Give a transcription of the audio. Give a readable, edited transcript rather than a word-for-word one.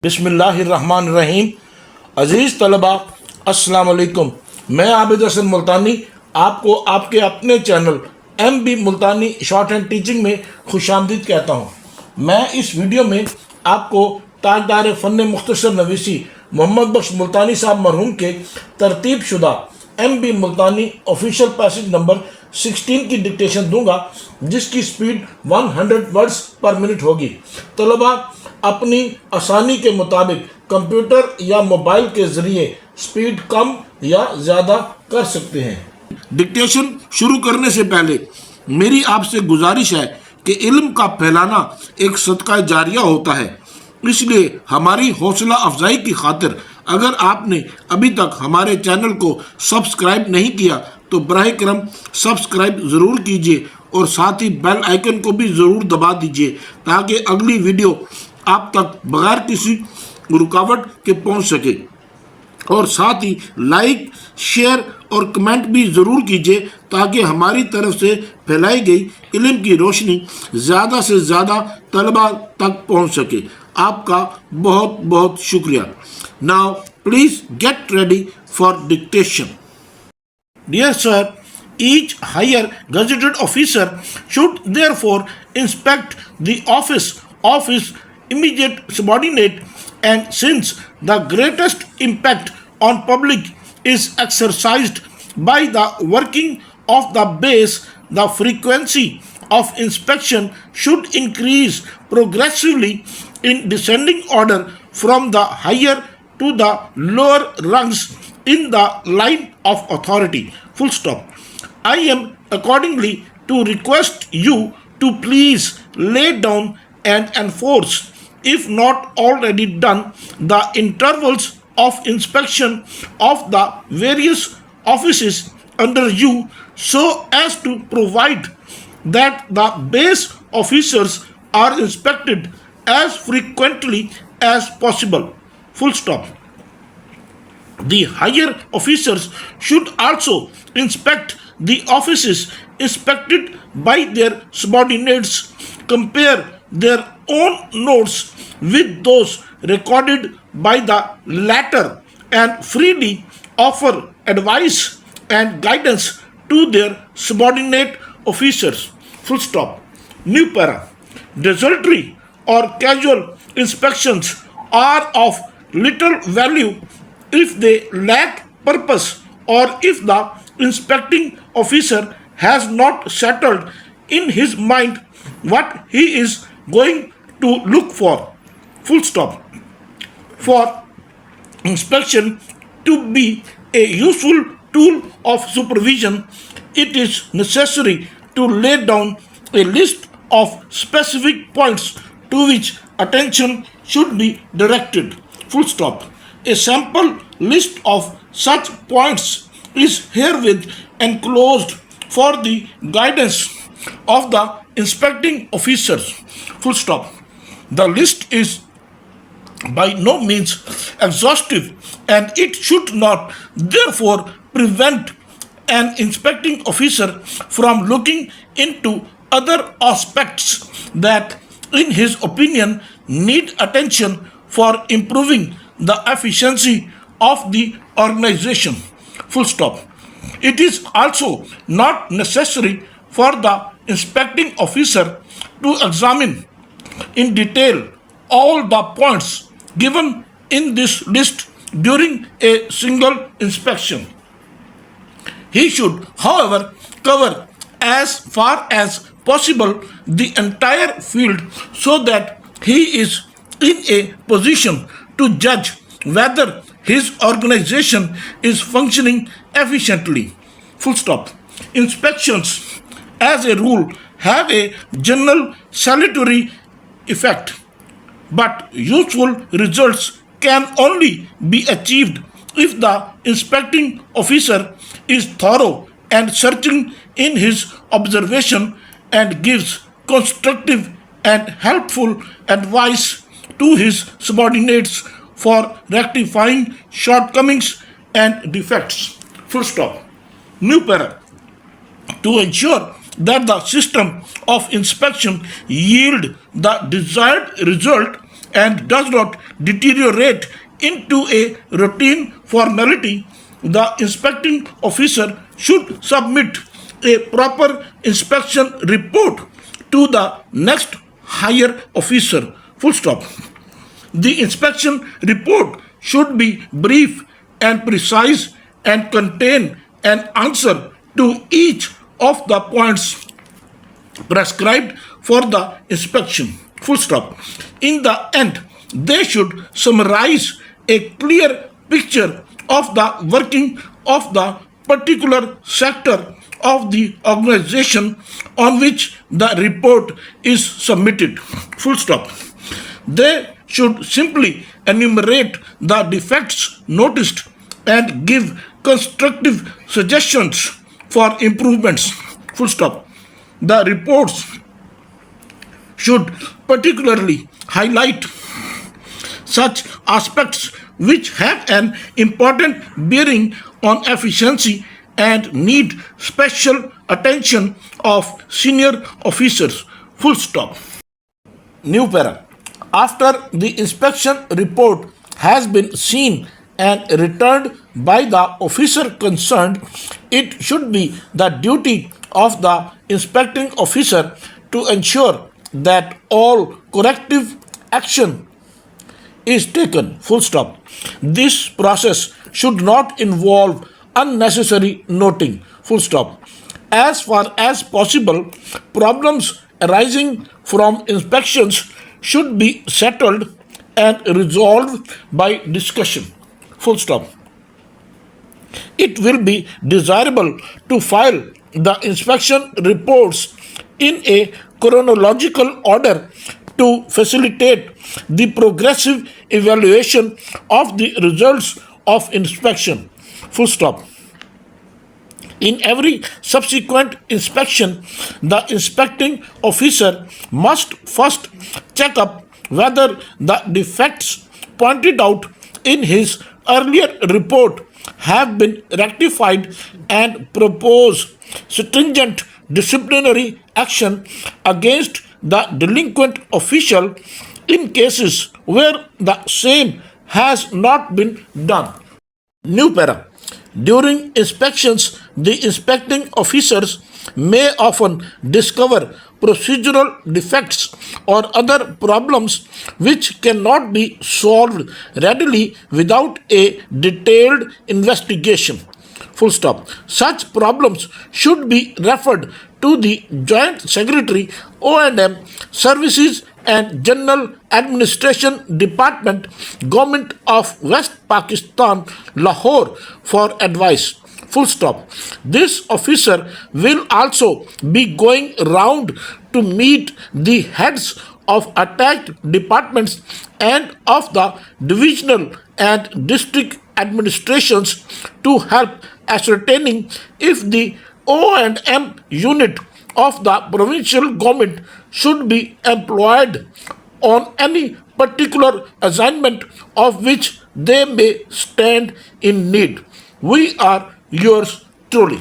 बिस्मिल्लाहिर्रहमानिर्रहीम। अज़ीज़ तलबा अस्सलाम वालेकुम। मैं आबिद हसन मुल्तानी आपको आपके अपने चैनल MB मुल्तानी शॉर्ट हैंड टीचिंग में खुशामदीद कहता हूँ। मैं इस वीडियो में आपको ताजदार फ़न मुख्तसर नवीसी मोहम्मद बख्श मुल्तानी साहब मरहूम के तरतीब शुदा MB मुल्तानी ऑफिशियल पैसेज नंबर 16 की डिक्टेशन दूंगा, जिसकी स्पीड 100 वर्ड्स पर मिनट होगी। तलबा अपनी आसानी के मुताबिक कंप्यूटर या मोबाइल के ज़रिए स्पीड कम या ज़्यादा कर सकते हैं। डिक्टेशन शुरू करने से पहले मेरी आपसे गुजारिश है कि इल्म का फैलाना एक सदका जारिया होता है, इसलिए हमारी हौसला अफजाई की खातिर अगर आपने अभी तक हमारे चैनल को सब्सक्राइब नहीं किया तो बराह करम सब्सक्राइब ज़रूर कीजिए और साथ ही बेल आइकन को भी ज़रूर दबा दीजिए ताकि अगली वीडियो आप तक बगैर किसी रुकावट के पहुंच सके। और साथ ही लाइक, शेयर और कमेंट भी ज़रूर कीजिए ताकि हमारी तरफ से फैलाई गई इल्म की रोशनी ज़्यादा से ज़्यादा तलबा तक पहुंच सके। आपका बहुत बहुत शुक्रिया। Now please get ready for dictation. Dear sir, each higher gazetted officer should therefore inspect the office of his immediate subordinate, and since the greatest impact on public is exercised by the working of the base, the frequency of inspection should increase progressively in descending order from the higher to the lower rungs in the line of authority. Full stop. I am accordingly to request you to please lay down and enforce, if not already done, the intervals of inspection of the various offices under you so as to provide that the base officers are inspected as frequently as possible. Full stop. The higher officers should also inspect the offices inspected by their subordinates, compare their own notes with those recorded by the latter, and freely offer advice and guidance to their subordinate officers. Full stop. New para. Desultory or casual inspections are of little value if they lack purpose, or if the inspecting officer has not settled in his mind what he is going to look for. Full stop. For inspection to be a useful tool of supervision, it is necessary to lay down a list of specific points to which attention should be directed. Full stop. A sample list of such points is herewith enclosed for the guidance of the inspecting officers. Full stop. The list is by no means exhaustive, and it should not therefore prevent an inspecting officer from looking into other aspects that, in his opinion, need attention for improving the efficiency of the organization. Full stop. It is also not necessary for the inspecting officer to examine in detail all the points given in this list during a single inspection. He should, however, cover as far as possible the entire field so that he is in a position to judge whether his organization is functioning efficiently. Full stop. Inspections, as a rule, have a general salutary effect, but useful results can only be achieved if the inspecting officer is thorough and searching in his observation and gives constructive and helpful advice to his subordinates for rectifying shortcomings and defects. Full stop. New para. To ensure that the system of inspection yield the desired result, and does not deteriorate into a routine formality, the inspecting officer should submit a proper inspection report to the next higher officer. Full stop. The inspection report should be brief and precise and contain an answer to each of the points prescribed for the inspection. Full stop. In the end, they should summarize a clear picture of the working of the particular sector of the organization on which the report is submitted. Full stop. They should simply enumerate the defects noticed and give constructive suggestions for improvements. Full stop. The reports should particularly highlight such aspects which have an important bearing on efficiency and need special attention of senior officers. Full stop. New para. After the inspection report has been seen and returned by the officer concerned, it should be the duty of the inspecting officer to ensure that all corrective action is taken. Full stop. This process should not involve unnecessary noting. Full stop. As far as possible, problems arising from inspections should be settled and resolved by discussion. Full stop. It will be desirable to file the inspection reports in a chronological order to facilitate the progressive evaluation of the results of inspection. Full stop. In every subsequent inspection, the inspecting officer must first check up whether the defects pointed out in his earlier report have been rectified and propose stringent disciplinary action against the delinquent official in cases where the same has not been done. New para. During inspections, the inspecting officers may often discover procedural defects or other problems which cannot be solved readily without a detailed investigation. Full stop. Such problems should be referred to the Joint Secretary O&M Services and General Administration Department, Government of West Pakistan, Lahore, for advice. Full stop. This officer will also be going round to meet the heads of attacked departments and of the divisional and district administrations to help ascertaining if the O&M unit of the provincial government should be employed on any particular assignment of which they may stand in need. We are yours truly.